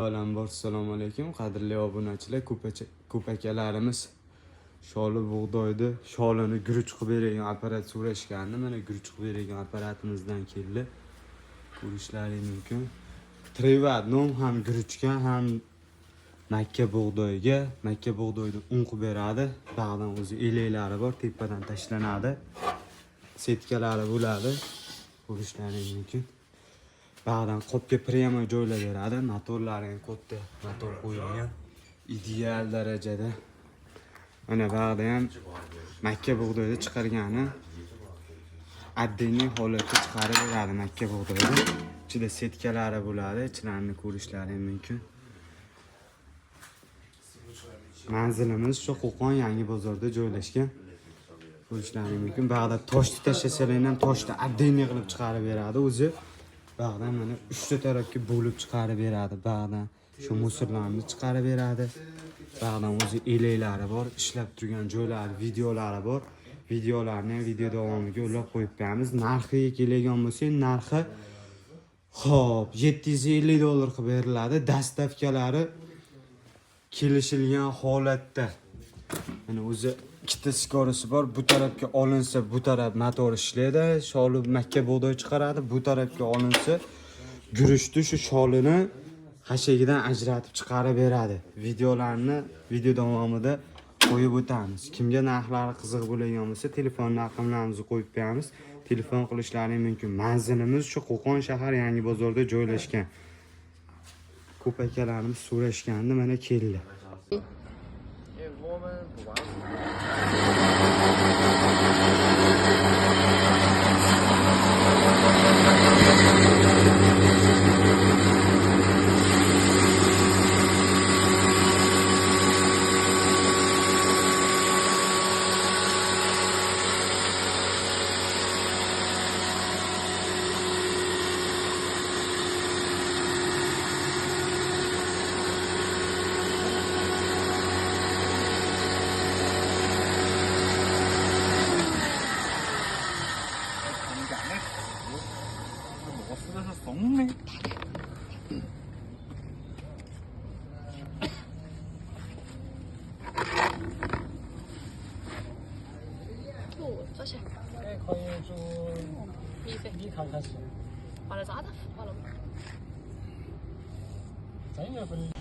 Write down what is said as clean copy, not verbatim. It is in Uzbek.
Avvalambor assalomu alaykum qadrli obunachilar, ko'p akalarimiz sholi bug'doyni sholini guruch qilib beradigan apparat so'rashgandi. Mana guruch qilib beradigan apparatimizdan keldi. Ko'rishlaringiz mumkin. Trivatnom ham guruchga ham makka bug'doyga, makka bug'doyni un qilib beradi. Bag'dan o'zi eleklari bor, tepadan tashlanadi. Setkalari bo'ladi. Ko'rishlaringiz mumkin. Bag'dan qopga prema joylab beradi. Motorlari katta motor qo'yilgan. Ideal darajada. Mana bag'da ham makka bug'doyni chiqargani addiniy holatda chiqarib beradi makka bug'doyni. Ichida setkalari bo'ladi. Ichilarini ko'rishlaringiz mumkin. Manzilimiz shu Qo'qon Yangi bozorda joylashgan. Ko'rishlaringiz mumkin. Bag'da toshni tashlasalar ham toshni addiniy qilib chiqarib beradi o'zi. Bag'dan mana 3 ta tarafga bo'lib chiqarib beradi. Bag'dan shu musorlarni chiqarib beradi. Bag'dan o'zi eleklari bor, ishlab turgan joylari, videolari bor. Videolarni video davomiga ulab qo'yib beramiz. Narxiga kelgan bo'lsa, narxi xo'p, $750 qilib beriladi. Dastavkalari kelishilgan holatda. Mana o'zi ikkita skorisi bor. Bu tarafga olinsa, bu taraf motor ishlaydi. Sholi makka bug'doy chiqaradi. Bu tarafga olinsa, guruchni shu sholini hashagidan ajratib chiqarib beradi. Videolarni video davomida qo'yib o'tamiz. Kimga narxlari qiziq bo'lgan bo'lsa, telefon raqamlarimizni qo'yib beramiz. Telefon qilishlaringiz mumkin. Manzilimiz shu Qo'qon shahar Yangi bozorda joylashgan. Ko'p akalarimiz so'rashgandi, mana keldi.多少？可以做免费。米糠开始，完了咋的？完了吗？真有份。